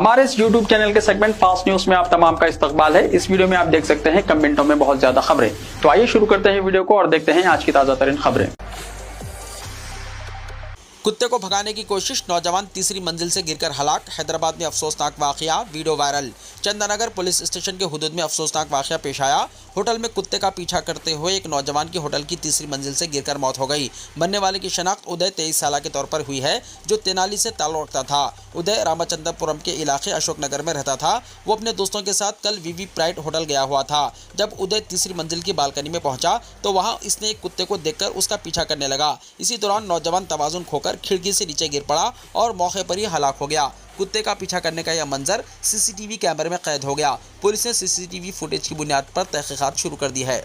हमारे इस YouTube channel के सेगमेंट फास्ट न्यूज में आप तमाम का इस्तकबाल है। इस वीडियो में आप देख सकते हैं कम मिनटों में बहुत ज्यादा खबरें। तो आइए शुरू करते हैं वीडियो को और देखते हैं आज की ताजा तरीन खबरें। कुत्ते को भगाने की कोशिश, नौजवान तीसरी मंजिल से गिरकर हलाक। हैदराबाद में अफसोसनाक वाकया, video viral. Chandanagar police station के हुदूद में अफसोसनाक वाकया पेश आया। होटल में कुत्ते का पीछा करते हुए एक नौजवान की होटल की तीसरी मंजिल से गिरकर मौत हो गई। मरने वाले की शनाख्त उदय 23 साल के तौर पर हुई है, जो तेनाली से ताल्लुक रखता था। उदय रामचंद्रपुरम के इलाके अशोकनगर में रहता था। वो अपने दोस्तों के साथ कल वीवी प्राइड होटल गया हुआ था। जब उदय तीसरी मंजिल की बालकनी में पहुंचा तो वहां इसने एक कुत्ते को देखकर उसका पीछा करने लगा। इसी दौरान नौजवान तवाजुन खोकर खिड़की से नीचे गिर पड़ा और मौके पर ही हलाक हो गया। कुत्ते का पीछा करने का यह मंजर सीसीटीवी कैमरे में कैद हो गया। पुलिस ने सीसीटीवी फुटेज की बुनियाद पर तहकीकात शुरू कर दी है।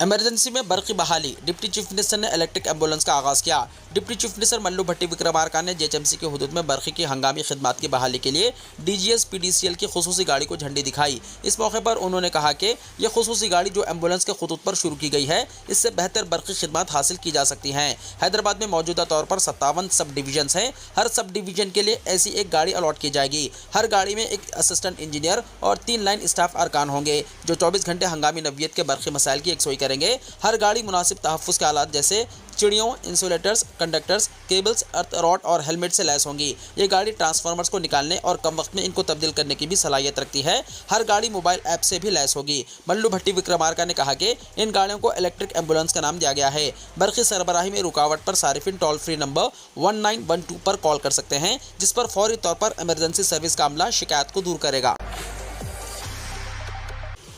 इमरजेंसी में बर्क़ी बहाली, डिप्टी चीफ मिनिस्टर ने इलेक्ट्रिक एम्बुलेंस का आगाज़ किया। डिप्टी चीफ मिनिस्टर मल्लू भट्टी विक्रमार्का ने जेएचएमसी के हुदूद में बर्क़ी की हंगामी खिदमात की बहाली के लिए डीजीएस पीडीसीएल की खुसूसी गाड़ी को झंडी दिखाई। इस मौके पर उन्होंने कहा कि यह खुसूसी गाड़ी जो एम्बुलेंस के खुतूत पर शुरू की गई है, इससे बेहतर बर्क़ी खिदमात हासिल की जा सकती हैं। हैदराबाद में मौजूदा तौर पर 57 सब डिवीजन हैं। हर सब डिवीजन के लिए ऐसी एक गाड़ी अलॉट की जाएगी। हर गाड़ी में एक असिस्टेंट इंजीनियर और 3 लाइन स्टाफ अरकान होंगे, जो 24 घंटे हंगामी नवीयत के बर्क़ी मसाइल की यकसोई करेंगे। हर गाड़ी मुनासिब तहफ़्फ़ुज़ के आलात जैसे चिड़ियों, इंसुलेटर्स, कंडक्टर्स, केबल्स, अर्थ रॉड और हेलमेट से लैस होंगी। ये गाड़ी ट्रांसफार्मर्स को निकालने और कम वक्त में इनको तब्दील करने की भी सलाहियत रखती है। हर गाड़ी मोबाइल ऐप से भी लैस होगी। मल्लू भट्टी विक्रमार्का ने कहा कि इन गाड़ियों को इलेक्ट्रिक एम्बुलेंस का नाम दिया गया है। बर्क़ी सरबराही में रुकावट पर सारिफिन टोल फ्री नंबर 1912 पर कॉल कर सकते हैं, जिस पर फौरी तौर पर इमरजेंसी सर्विस का अमला शिकायत को दूर करेगा।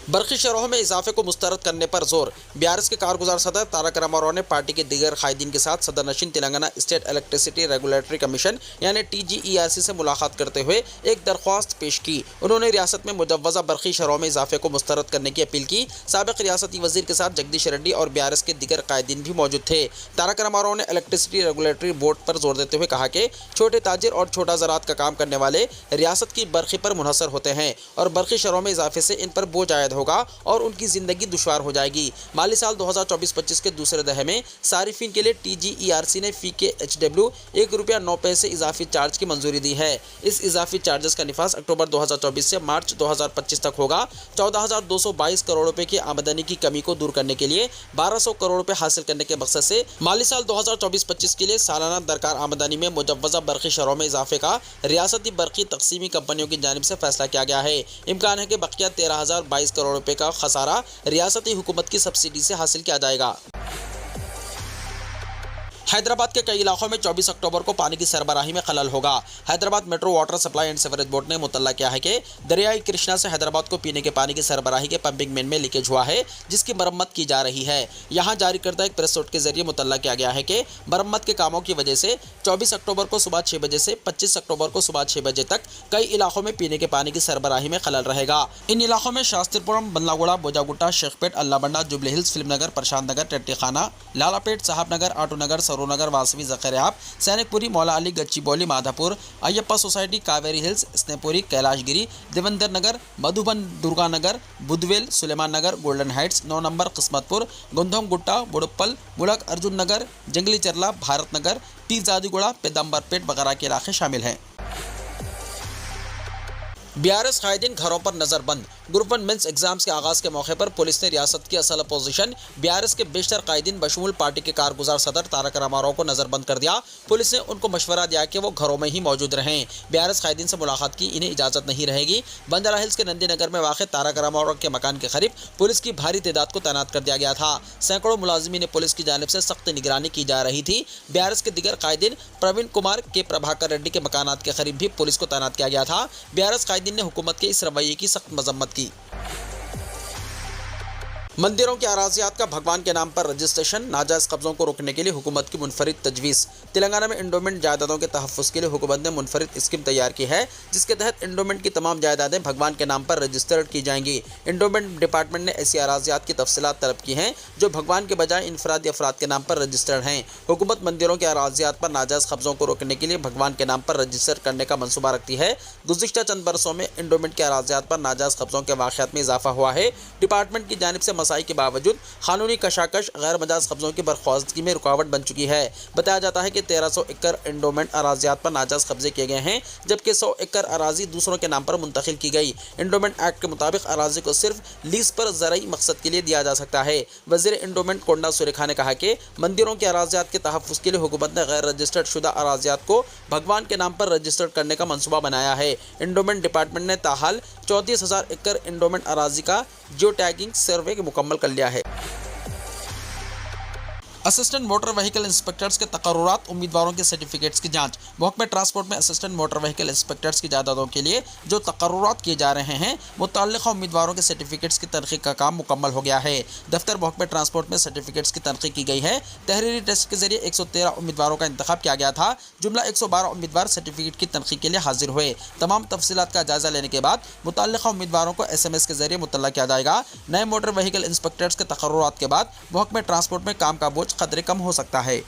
बर्क़ी शरहों में इजाफे को मुस्तरद करने पर जोर, बीआरएस के कारगुजार सदर तारक रामाराव ने पार्टी के दीगर कायदीन के साथ सदर नशीन Telangana state electricity regulatory commission यानी TGERC से मुलाकात करते हुए एक दरख्वास्त पेश की। उन्होंने रियासत में मुजव्वज़ा बर्क़ी शरहों में इजाफे को मुस्तरद करने की अपील की। साबिक़ रियासती वज़ीर के साथ जगदीश रेड्डी और बीआरएस के दीगर कायदीन भी मौजूद थे। तारक रामाराव ने इलेक्ट्रिसिटी रेगुलेटरी बोर्ड पर जोर देते हुए कहा कि छोटे ताजिर और छोटा ज़रात का काम करने वाले रियासत की बर्क़ी पर मुनहसर होते हैं और बर्क़ी शरहों में इजाफे से इन पर बोझ आयद होगा और उनकी जिंदगी दुश्वार हो जाएगी। माली साल 2024-25 के दूसरे दहे में सारिफिन के लिए TGERC ने फी के HW ₹1.09 इजाफी चार्ज की मंजूरी दी है। इस इजाफी चार्जेस का निफाज अक्टूबर 2024 से मार्च 2025 तक होगा। 14,222 करोड़ रुपए की आमदनी की कमी को दूर करने के लिए 1,200 करोड़ रुपए हासिल करने के मकसद से माली साल 2024-25 के लिए सालाना दरकार आमदनी में मुजव्वज़ा बर्क़ी शरहों में इजाफे का रियासती बर्क़ी तकसीमी कंपनियों की जानिब से फैसला किया गया है। इम्कान है कि बकिया 13,022 करोड़ रुपए का खसारा रियासती हुकूमत की सब्सिडी से हासिल किया जाएगा। हैदराबाद के कई इलाकों में 24 अक्टूबर को पानी की सरबराही में खलल होगा। Hyderabad metro water supply and sewerage board ने मुतल्ला किया है कि दरियाई कृष्णा से हैदराबाद को पीने के पानी की सरबराही के पंपिंग मेन में लीकेज हुआ है, जिसकी मरम्मत की जा रही है। यहां जारी करदा एक प्रेस नोट के जरिए मुतल्ला किया गया है कि मरम्मत के कामों की वजह से 24 अक्टूबर को सुबह 6 बजे से 25 अक्टूबर को सुबह 6 बजे तक कई इलाकों में पीने के पानी की सरबराही में खलल रहेगा। इन इलाकों में शास्त्रीपुरम, बंदलागुड़ा, बोजागुट्टा, शेखपेट, अल्लाबंडा, जुबली हिल्स, फिल्म नगर, प्रशांत नगर, टेट्टीखाना, लालापेट, साहब नगर, आटू नगर, सरूनगर, वासवी, जखरियाब, सैनिकपुरी, मौला अली, गच्चीबौली, माधापुर, अयप्पा सोसाइटी, कावेरी हिल्स, स्नेपुरी, कैलाशगिरी, देवेंद्र नगर, मधुबन, दुर्गानगर, बुधवेल, सुलेमान नगर, गोल्डन हाइट्स, 9 नंबर, किस्मतपुर, गुंधम गुट्टा, बुड़प्पल, मुलक, अर्जुन नगर, जंगली चरला, भारत नगर, पीरजादीगुड़ा, पेदम्बरपेट वगैरह के इलाके शामिल हैं। बीआरएस कायदीन घरों पर नज़रबंद, ग्रुप 1 मेंस एग्जाम्स के आगाज़ के मौके पर पुलिस ने रियासत की असल अपोजिशन बीआरएस के बेशतर कायदीन बशमूल पार्टी के कारगुजार सदर तारक रामाराव को नज़रबंद कर दिया। पुलिस ने उनको मशवरा दिया कि वो घरों में ही मौजूद रहें। बीआरएस कायदीन से मुलाकात की इन्हें इजाज़त नहीं रहेगी। बंजारा हिल्स के नंदी नगर में वाक़ तारक रामाराव के मकान के करीब पुलिस की भारी तादाद को तैनात कर दिया गया था। सैकड़ों मुलाजिमीन पुलिस की जानिब से सख्त निगरानी की जा रही थी। बीआरएस के दीगर कायदीन प्रवीण कुमार के प्रभाकर रेड्डी के मकानात के करीब भी पुलिस को तैनात किया गया था। बीआरएस कायदीन ने हुकूमत के इस रवैये की सख्त मजम्मत की। मंदिरों के अराजियात का भगवान के नाम पर रजिस्ट्रेशन, नाजायज़ कब्ज़ों को रोकने के लिए हुकूमत की मुनफरिद तजवीज़। तेलंगाना में इंडोमेंट जायदादों के तहफ़्फ़ुज़ के लिए हुकूमत ने मुनफरिद स्कीम तैयार की है, जिसके तहत इंडोमेंट की तमाम जायदादें भगवान के नाम पर रजिस्टर्ड की जाएंगी। इंडोमेंट डिपार्टमेंट ने ऐसी अराजियात की तफसीलात तलब की हैं जो भगवान के बजाय इनफरादी अफराद के नाम पर रजिस्टर्ड हैं। हुकूमत मंदिरों के अराजियात पर नाजायज़ कब्ज़ों को रोकने के लिए भगवान के नाम पर रजिस्टर करने का मनसूबा रखती है। गुज़िश्ता चंद बरसों में इंडोमेंट के अराजियात पर नाजायज़ कब्ज़ों के वाक़यात में इजाफा हुआ है। डिपार्टमेंट की जानिब से मसाई के बावजूद कानूनी कशाकश गैर मजाज कब्जों की बर्खास्तगी में रुकावट बन चुकी है। बताया जाता है कि 1300 एकड़ एंडोमेंट अराजियात पर नाजायज कब्जे किए गए हैं, जबकि 100 एकड़ अराजी दूसरों के नाम पर मुंतकिल की गई। एंडोमेंट एक्ट के मुताबिक अराजी को सिर्फ लीज पर ज़राई मकसद के लिए दिया जा सकता है। वज़ीर एंडोमेंट कोंडा सुरेखा ने कहा कि मंदिरों के अराजियात के तहफ़्फ़ुज़ के लिए हुकूमत ने गैर रजिस्टर्ड शुदा अराजियात को भगवान के नाम पर रजिस्टर्ड करने का मंसूबा बनाया है। एंडोमेंट डिपार्टमेंट ने ताहाल 34,000 एकड़ एंडोमेंट अराजी का जियो टैगिंग सर्वे मुकम्मल कर लिया है। असिस्टेंट मोटर व्हीकल इंस्पेक्टर्स के तकर्रुरात उम्मीदवारों के सर्टिफिकेट्स की जांच। महकमा ट्रांसपोर्ट में असिस्टेंट मोटर व्हीकल इंस्पेक्टर्स की जायदादों के लिए जो तकर्रुरात किए जा रहे हैं, मुतल्लिक़ा उम्मीदवारों के सर्टिफिकेट्स की तनक़ीद का काम मुकम्मल हो गया है। दफ्तर महकमा ट्रांसपोर्ट में सर्टिफिकेट्स की तनक़ीद की गई है। तहरीरी टेस्ट के जरिए 113 उम्मीदवारों का इंतखाब किया गया था। जुमला 112 उम्मीदवार सर्टिफिकेट की तनक़ीद के लिए हाजिर हुए। तमाम तफसीलात का जायज़ा लेने के बाद मुतल्लिक़ा उम्मीदवारों को SMS के जरिए मुतल्ला किया जाएगा। नए मोटर व्हीकल इंस्पेक्टर्स के तकर्रुरात के बाद महकमा ट्रांसपोर्ट में काम का बोझ खतरे कम हो सकता है।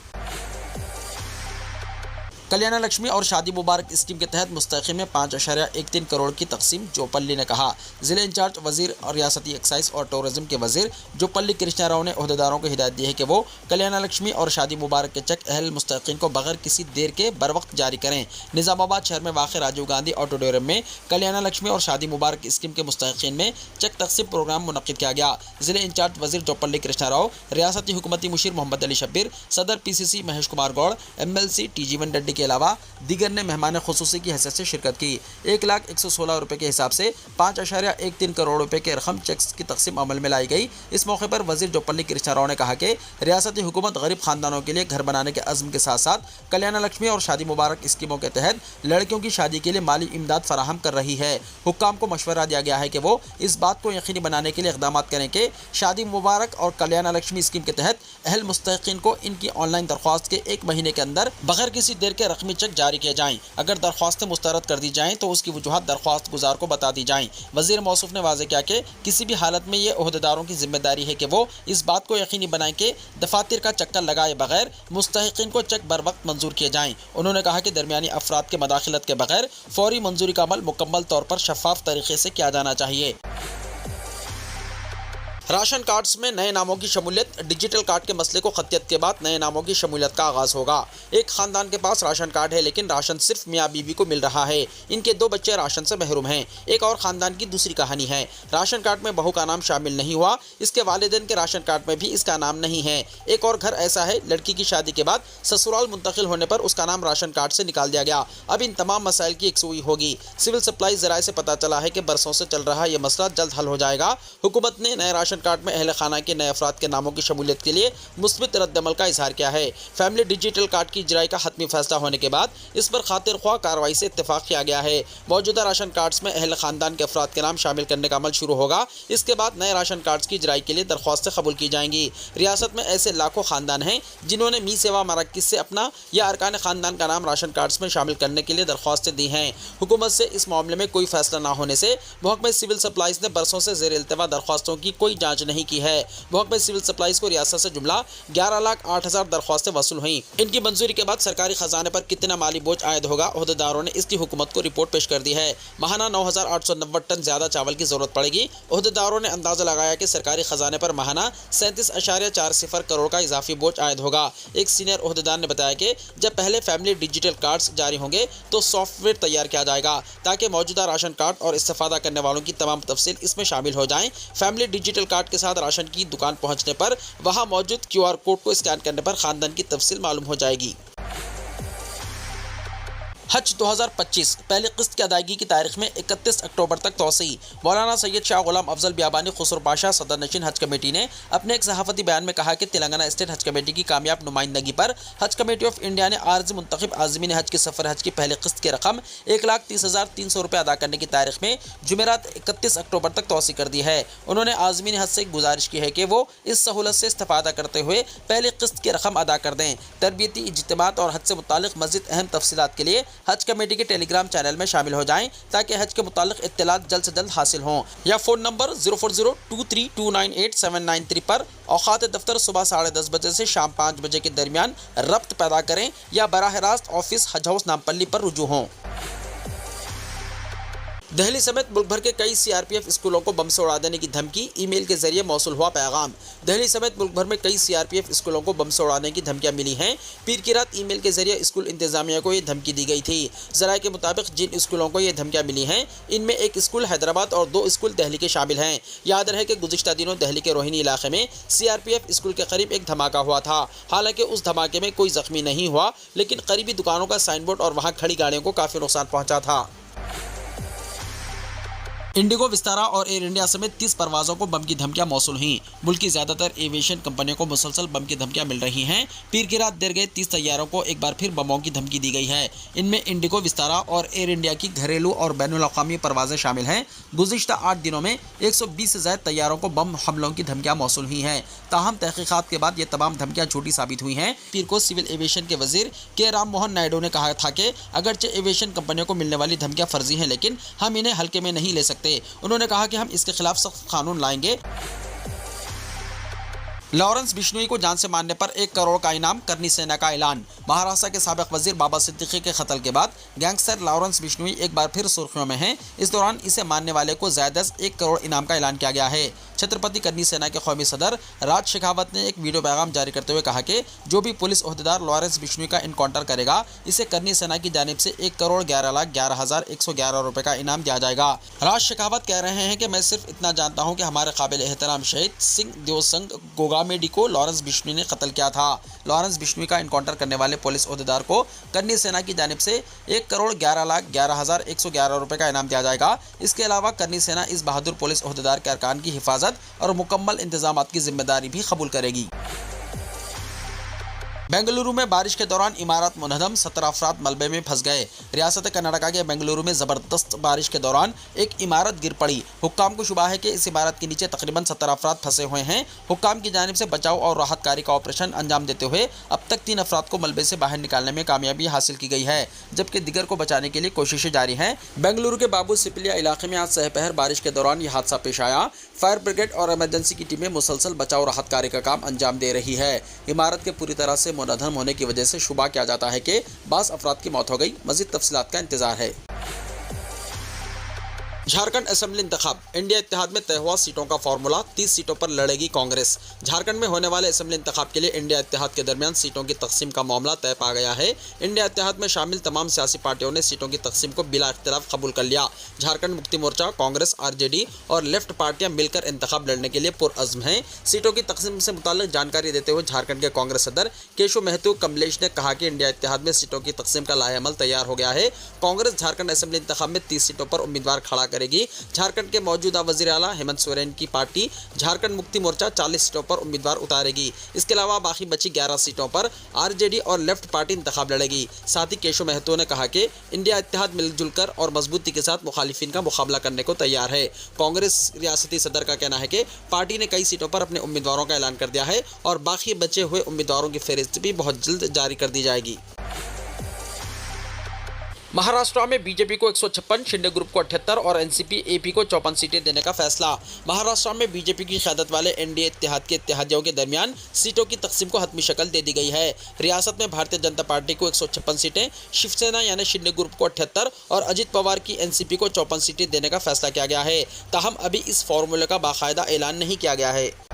कल्याण लक्ष्मी और शादी मुबारक स्कीम के तहत मुस्तक़िम में 5.13 करोड़ की तकसीम, जोपल्ली ने कहा। ज़िले इंचार्ज वज़ीर और रियासती एक्साइज और टूरिज़्म के वज़ीर जोपल्ली कृष्णा राव ने अहदेदारों को हिदायत दी है कि वो कल्याण लक्ष्मी और शादी मुबारक के चेक अहल मुस्तक़िन को बगैर किसी देर के बर वक्त जारी करें। निज़ामाबाद शहर में वाक़ राजीव गांधी ऑडिटोरियम में कल्याण लक्ष्मी और शादी मुबारक स्कीम के मुस्तक़िन में चेक तकसीम प्रोग्राम मुनक़्क़िद किया गया। ज़िले इंचार्ज वज़ीर जोपल्ली कृष्णा राव, रियासती हुकूमती मुशीर मोहम्मद अली शब्बीर, सदर PCC Mahesh Kumar Gaur, MLC T.G. Reddy के अलावा दीगर ने मेहमान खुसूसी की हैसियत से शिरकत की। 1,116 रुपये के हिसाब से 5.13 करोड़ रुपये के रकम चेक्स की तकसीम अमल में लाई गई। इस मौके पर वज़ीर जोपल्ली कृष्णा राव ने कहा कि रियासती हुकूमत गरीब खानदानों के लिए घर बनाने के अज़्म के साथ साथ कल्याण लक्ष्मी और शादी मुबारक स्कीमों के तहत लड़कियों की शादी के लिए माली इमदाद फराहम कर रही है। हुक्काम को मशवरा दिया गया है कि वो इस बात को यकीनी बनाने के लिए इक़दाम करें कि शादी मुबारक और कल्याण लक्ष्मी स्कीम के तहत अहल मुस्तक़िन को इनकी ऑनलाइन दरख्वास्त के 1 महीने के अंदर बगैर किसी देर के रकमी चेक जारी किए जाएं। अगर दरख्वास्तें मुस्तरद कर दी जाएं तो उसकी वजूहत दरख्वास्त गुजार को बता दी जाएं। वज़ीर मौसूफ ने वाज़ेह किया कि किसी भी हालत में ये ओहदेदारों की जिम्मेदारी है कि वो इस बात को यकीनी बनाएं कि दफातर का चक्कर लगाए बगैर मुस्तहिकीन को चेक बर वक्त मंजूर किए जाएं। उन्होंने कहा कि दरमियानी अफराद के मदाखिलत के बगैर फौरी मंजूरी का अमल मुकम्मल तौर पर शफाफ तरीके से किया जाना चाहिए। राशन कार्ड्स में नए नामों की शमूलियत। डिजिटल कार्ड के मसले को खत्तियत के बाद नए नामों की शमूलियत का आगाज़ होगा। एक ख़ानदान के पास राशन कार्ड है लेकिन राशन सिर्फ मियाँ बीवी को मिल रहा है। इनके 2 बच्चे राशन से महरूम हैं। एक और ख़ानदान की दूसरी कहानी है। राशन कार्ड में बहू का नाम शामिल नहीं हुआ, इसके वालिदैन के राशन कार्ड में भी इसका नाम नहीं है। एक और घर ऐसा है, लड़की की शादी के बाद ससुराल मुंतकिल होने पर उसका नाम राशन कार्ड से निकाल दिया गया। अब इन तमाम मसाइल की यकसुई होगी। सिविल सप्लाई ज़राए से पता चला है कि बरसों से चल रहा यह मसला जल्द हल हो जाएगा। हुकूमत ने नए राशन कार्ड में अहल खाना के नए अफराद के नामों की शमूलियत के लिए मुस्बित रद्दमल का इजहार किया है। फैमिली डिजिटल कार्ड की इजराई का हतमी फैसला होने के बाद इस पर खातिर ख्वाह कार्रवाई से इत्तेफाक किया गया है। मौजूदा राशन कार्ड्स में अहल खानदान के अफराद के नाम शामिल करने का अमल शुरू होगा। इसके बाद नए राशन कार्ड्स की इजराई के लिए दरख्वास्तें कबूल की जाएंगी। रियासत में ऐसे लाखों खानदान हैं जिन्होंने मी सेवा मराकज़ से अपना या अरकान खानदान का नाम राशन कार्ड्स में शामिल करने के लिए दरख्वास्तें दी हैं। हुकूमत से इस मामले में कोई फैसला न होने से महकमा सिविल सप्लाईज ने बरसों से ज़ेर इल्तवा दरख्वास्तों की कोई जाँच नहीं की है। महकमा सिविल सप्लाईज को रियासत से जुमला 11,08,000 दरख्वास्तें वसूल हुई। इनकी मंजूरी के बाद सरकारी खजाने पर कितना माली बोझ आयद होगा, ओहदेदारों ने इसकी हुकूमत को रिपोर्ट पेश कर दी है। माहाना 9,890 टन ज़्यादा चावल की जरूरत पड़ेगी। ओहदेदारों ने अंदाजा लगाया कि सरकारी खजाने पर माहाना 37.40 करोड़ का इजाफी बोझ आयद होगा। एक सीनियर ओहदेदार ने बताया कि जब पहले फैमिली डिजिटल कार्ड्स जारी होंगे तो सॉफ्टवेयर तैयार किया जाएगा ताकि मौजूदा राशन कार्ड और इस्तेफादा करने वालों की तमाम तफसील इसमें शामिल हो जाएं। फैमिली डिजिटल कार्ड के साथ राशन की दुकान पहुंचने पर वहां मौजूद QR कोड को स्कैन करने पर खानदान की तफसील मालूम हो जाएगी। हज 2025 पहली किस्त की अदायगी की तारीख में 31 अक्टूबर तक तोसी। मौलाना सैयद शाह गुलाम अफजल बियाबानी खुसरो पाशा सदर नशीन हज कमेटी ने अपने एक सहाफ़ती बयान में कहा कि तेलंगाना स्टेट हज कमेटी की कामयाब नुमाइंदगी पर हज कमेटी ऑफ इंडिया ने आर्जी मुंतखब आज़मीन हज के सफ़र हज की पहली किस्त की रकम 1,30,300 रुपये अदा करने की तारीख में जुमेरात 31 अक्टूबर तक तोसी कर दी है। उन्होंने आज़मीन हज से गुजारिश की है कि वो इस सहूलत से इस्तेफादा करते हुए पहली किस्त की रकम अदा कर दें। तरबियती इज्तिमात और हज से मुतालिक मज़ीद अहम तफसीलात के लिए हज कमेटी के टेलीग्राम चैनल में शामिल हो जाएं ताकि हज के मुतालिक इत्तलात जल्द से जल्द हासिल हों। या फ़ोन नंबर 04023298793 पर औकात दफ्तर सुबह 10:30 बजे से शाम 5 बजे के दरमियान रब्त पैदा करें या बराह रास्त ऑफिस हज हाउस नामपल्ली पर रुजू हों। दिल्ली समेत मुल्क भर के कई सीआरपीएफ स्कूलों को बम से उड़ा देने की धमकी, ईमेल के जरिए मौसूल हुआ पैगाम। दिल्ली समेत मुल्क भर में कई सीआरपीएफ स्कूलों को बम से उड़ाने की धमकियां मिली हैं। पीर की रात ईमेल के जरिए स्कूल इंतजामिया को ये धमकी दी गई थी। जराये के मुताबिक जिन स्कूलों को ये धमकियां मिली हैं, इनमें एक स्कूल हैदराबाद और 2 स्कूल दिल्ली के शामिल हैं। याद रहे कि गुज़िश्ता दिनों दिल्ली के रोहिणी इलाके में सीआरपीएफ स्कूल के करीब एक धमाका हुआ था। हालांकि उस धमाके में कोई जख्मी नहीं हुआ, लेकिन करीबी दुकानों का साइन बोर्ड और वहां खड़ी गाड़ियों को काफी नुकसान पहुंचा था। इंडिगो, विस्तारा और एयर इंडिया समेत 30 परवाजों को बम की धमकियां मौसूल हुई। मुल्क की ज्यादातर एविएशन कंपनियों को मुसलसल बम की धमकियां मिल रही हैं। पीर की रात देर गए 30 तैयारों को एक बार फिर बमों की धमकी दी गई है। इनमें इंडिगो, विस्तारा और एयर इंडिया की घरेलू और बैनुल अक़वामी परवाजें शामिल हैं। गुज़िश्ता 8 दिनों में 120 से ज़ायद तैयारों को बम हमलों की धमकियां मौसूल हुई हैं। ताहम तहकीकात के बाद ये तमाम धमकियां झूठी साबित हुई हैं। पीर को सिविल एविएशन के वजीर के राम मोहन नायडू ने कहा था कि अगरचे एविएशन कंपनियों को मिलने वाली धमकियां फर्जी हैं, लेकिन हम इन्हें हल्के में नहीं ले सकते। उन्होंने कहा कि हम इसके खिलाफ सख्त कानून लाएंगे। लॉरेंस बिश्नोई को जान से मारने पर 1 करोड़ का इनाम, करनी सेना का ऐलान। महाराष्ट्र के साबिक वजीर बाबा सिद्दीकी के कत्ल के बाद गैंगस्टर लॉरेंस बिश्नोई एक बार फिर सुर्खियों में हैं। इस दौरान इसे मारने वाले को ज़्यादा 1 करोड़ इनाम का ऐलान किया गया है। छत्रपति करनी सेना के कौमी सदर राज शेखावत ने एक वीडियो पैगाम जारी करते हुए कहा कि जो भी पुलिस ओहदेदार लॉरेंस बिश्नोई का इनकाउंटर करेगा, इसे करनी सेना की जानिब से 1,11,11,111 रुपये का इनाम दिया जाएगा। राज शेखावत कह रहे हैं कि मैं सिर्फ इतना जानता हूँ कि हमारे काबिल एहतराम शहीद सिंह देवसंग गोगामेडी को लॉरेंस बिश्नोई ने कत्ल किया था। लॉरेंस बिश्नोई का इनकाउंटर करने वाले पुलिस ओहदेदार को करनी सेना की जानिब से 1,11,11,111 रुपये का इनाम दिया जाएगा। इसके अलावा करनी सेना इस बहादुर पुलिस ओहदेदार के अरकान की हिफाजत और मुकम्मल इंतजामात की जिम्मेदारी भी कबूल करेगी। बेंगलुरु में बारिश के दौरान इमारत मुनहदम, 17 अफराद मलबे में फंस गए। रियासत कर्नाटका के बेंगलुरु में ज़बरदस्त बारिश के दौरान एक इमारत गिर पड़ी। हुक्काम को शुबा है कि इस इमारत के नीचे तकरीबन 17 अफराद फंसे हुए हैं। हुक्काम की जानिब से बचाव और राहत कार्य का ऑपरेशन अंजाम देते हुए अब तक 3 अफराद को मलबे से बाहर निकालने में कामयाबी हासिल की गई है, जबकि दिगर को बचाने के लिए कोशिशें जारी हैं। बेंगलुरु के बाबू सिपिलिया इलाके में आज सहपहर बारिश के दौरान यह हादसा पेश आया। फायर ब्रिगेड और इमरजेंसी की टीमें मुसलसल बचाव राहत कार्य का काम अंजाम दे रही है। इमारत के पूरी तरह से मुनहदम होने की वजह से शुबा किया जाता है कि बास अफराद की मौत हो गई। मजीद तफसीलात का इंतजार है। झारखंड असेंबली इंतखाब, इंडिया इत्तेहाद में तय हुआ सीटों का फॉर्मूला, 30 सीटों पर लड़ेगी कांग्रेस। झारखंड में होने वाले असेंबली इंतखाब के लिए इंडिया इत्तेहाद के दरमियान सीटों की तकसीम का मामला तय पा गया है। इंडिया इत्तेहाद में शामिल तमाम सियासी पार्टियों ने सीटों की तकसीम को बिला इख्तिलाफ कबूल कर लिया। झारखंड मुक्ति मोर्चा, कांग्रेस, आरजेडी और लेफ्ट पार्टियां मिलकर इंतखाब लड़ने के लिए पुरअज़्म हैं। सीटों की तकसीम से मुताल्लिक जानकारी देते हुए झारखंड के कांग्रेस सदर केशव महतो कमलेश ने कहा कि इंडिया इत्तेहाद में सीटों की तकसीम का लाएअमल तैयार हो गया है। कांग्रेस झारखंड असेंबली इंतखाब में 30 सीटों पर उम्मीदवार खड़ा करेगी। झारखंड के मौजूदा वजीर आला हेमंत सोरेन की पार्टी झारखंड मुक्ति मोर्चा 40 सीटों पर उम्मीदवार उतारेगी। इसके अलावा बाकी बची 11 सीटों पर आरजेडी और लेफ्ट पार्टी इंतखाब लड़ेगी। साथ ही केशव महतो ने कहा कि इंडिया इत्तेहाद मिलजुल कर और मजबूती के साथ मुखालिफिन का मुकाबला करने को तैयार है। कांग्रेस रियासती सदर का कहना है कि पार्टी ने कई सीटों पर अपने उम्मीदवारों का ऐलान कर दिया है और बाकी बचे हुए उम्मीदवारों की फहरिस्त भी बहुत जल्द जारी कर दी जाएगी। महाराष्ट्र में बीजेपी को 156, शिंदे ग्रुप को 78 और एनसीपी एपी को 54 सीटें देने का फैसला। महाराष्ट्र में बीजेपी की क़यादत वाले एनडीए इत्तेहाद के इत्तेहादियों के दरमियान सीटों की तकसीम को हतमी शक्ल दे दी गई है। रियासत में भारतीय जनता पार्टी को 156 सीटें, शिवसेना यानी शिंदे ग्रुप को 78 और अजित पवार की एनसीपी को 54 सीटें देने का फैसला किया गया है। ताहम अभी इस फॉर्मूले का बाकायदा ऐलान नहीं किया गया है।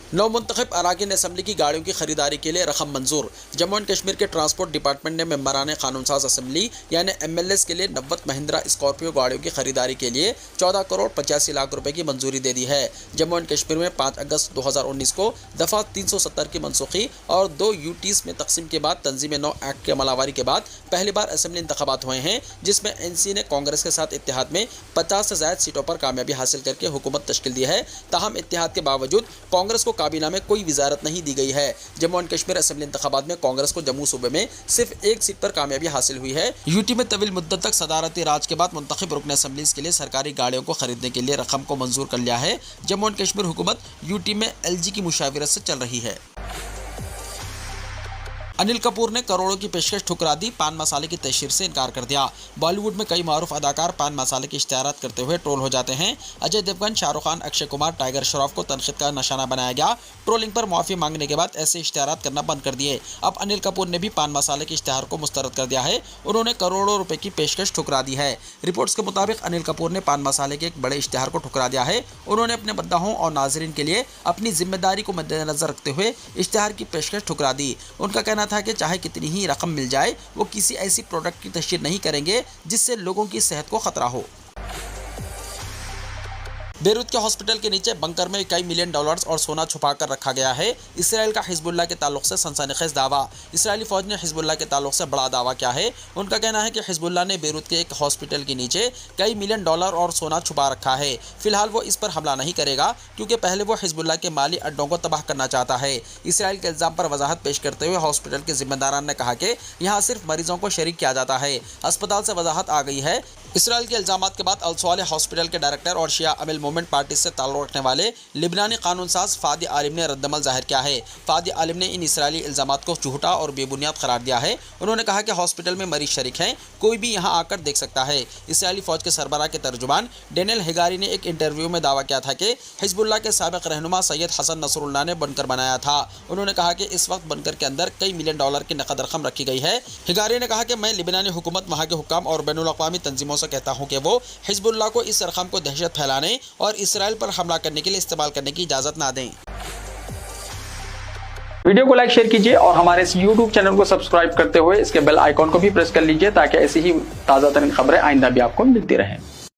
नवमुंतखब अराकीन असम्बली की गाड़ियों की खरीदारी के लिए रकम मंजूर। जम्मू एंड कश्मीर के ट्रांसपोर्ट डिपार्टमेंट ने मेंबरान कानून साज असम्बली यानी एमएलएस के लिए 90 महिंद्रा स्कॉर्पियो गाड़ियों की खरीदारी के लिए 14 करोड़ 85 लाख रुपए की मंजूरी दे दी है। जम्मू एंड कश्मीर में 5 अगस्त 2019 को दफ़ा 370 की मनसूखी और 2 यूटीज में तकसीम के बाद तंजीम-ए-नौ एक्ट के अमलावरी के बाद पहली बार असम्बली इंतखाबात हुए हैं, जिसमें एनसी ने कांग्रेस के साथ इत्तेहाद में 50 से ज़ायद सीटों पर कामयाबी हासिल करके हुकूमत तश्कील दी है। ताहम इत्तेहाद के बावजूद कांग्रेस को काबीना में कोई वजारत नहीं दी गई है। जम्मू एंड कश्मीर असेंबली इंतखाबात में कांग्रेस को जम्मू सूबे में सिर्फ 1 सीट पर कामयाबी हासिल हुई है। यूटी में तवील मुद्दत तक सदारती राज के बाद मुंतखब रुकन असम्बलीज के लिए सरकारी गाड़ियों को खरीदने के लिए रकम को मंजूर कर लिया है। जम्मू एंड कश्मीर हुकूमत यूटी में एलजी की मुशावरत से चल रही है। अनिल कपूर ने करोड़ों की पेशकश ठुकरा दी, पान मसाले की तशहीर से इनकार कर दिया। बॉलीवुड में कई मारूफ अदाकार पान मसाले की इश्तिहारात करते हुए ट्रोल हो जाते हैं। अजय देवगन, शाहरुख खान, अक्षय कुमार, टाइगर श्रॉफ को तनकीद का निशाना बनाया गया। ट्रोलिंग पर माफी मांगने के बाद ऐसे इश्तिहारात करना बंद कर दिए। अब अनिल कपूर ने भी पान मसाले के इश्तिहार को मुस्तरद कर दिया है। उन्होंने करोड़ों रुपए की पेशकश ठुकरा दी है। रिपोर्ट्स के मुताबिक अनिल कपूर ने पान मसाले के एक बड़े इश्तिहार को ठुकरा दिया है। उन्होंने अपने बद्दाहों और नाजरीन के लिए अपनी जिम्मेदारी को मद्देनजर रखते हुए इश्तिहार की पेशकश ठुकरा दी। उनका कहना था कि चाहे कितनी ही रकम मिल जाए, वो किसी ऐसी प्रोडक्ट की तशहीर नहीं करेंगे जिससे लोगों की सेहत को खतरा हो। बेरूत के हॉस्पिटल के नीचे बंकर में कई मिलियन डॉलर्स और सोना छुपा कर रखा गया है। इसराइल का हिजबुल्लाह के ताल्लुक से सनसनीखेज दावा। इसराइली फौज ने हिजबुल्लाह के ताल्लुक से बड़ा दावा किया है। उनका कहना है कि हिजबुल्लाह ने बेरूत के एक हॉस्पिटल के नीचे कई मिलियन डॉलर और सोना छुपा रखा है। फिलहाल वो इस पर हमला नहीं करेगा क्योंकि पहले वो हिजबुल्लाह के माली अड्डों को तबाह करना चाहता है। इसराइल के इल्ज़ाम पर वजाहत पेश करते हुए हॉस्पिटल के जिम्मेदारान ने कहा कि यहाँ सिर्फ मरीजों को शरीक किया जाता है। अस्पताल से वजाहत आ गई है। इसराइल के इल्ज़ाम के बाद अल-सवाले हॉस्पिटल के डायरेक्टर और शिया अमिल मूवमेंट पार्टी से ताल्लुक़ रखने वाले लिबनानी कानून साज फादी आलिम ने रद्दमल जाहिर किया है। फादी आलिम ने इन इसराइली इल्ज़ामात को झूठा और बेबुनियाद करार दिया है। उन्होंने कहा कि हॉस्पिटल में मरीज शरीक हैं, कोई भी यहाँ आकर देख सकता है। इसराइली फौज के सरबराह के तर्जुमान डेनियल हेगारी ने एक इंटरव्यू में दावा किया था कि हिजबुल्लाह के साबिक रहनुमा सैयद हसन नसरुल्लाह ने बनकर बनाया था। उन्होंने कहा कि इस वक्त बनकर के अंदर कई मिलियन डॉलर की नकद रकम रखी गई है। हेगारी ने कहा कि मैं लिबनानी हुकूमत, वहाँ के हुक्काम और बैनुल-अक़वामी तंजीमों से कहता हूँ कि वो हिजबुल्लाह को इस रकम को दहशत फैलाने और इसराइल पर हमला करने के लिए इस्तेमाल करने की इजाज़त ना दें। वीडियो को लाइक शेयर कीजिए और हमारे इस YouTube चैनल को सब्सक्राइब करते हुए इसके बेल आइकॉन को भी प्रेस कर लीजिए ताकि ऐसी ही ताज़ा तरीन खबरें आइंदा भी आपको मिलती रहें।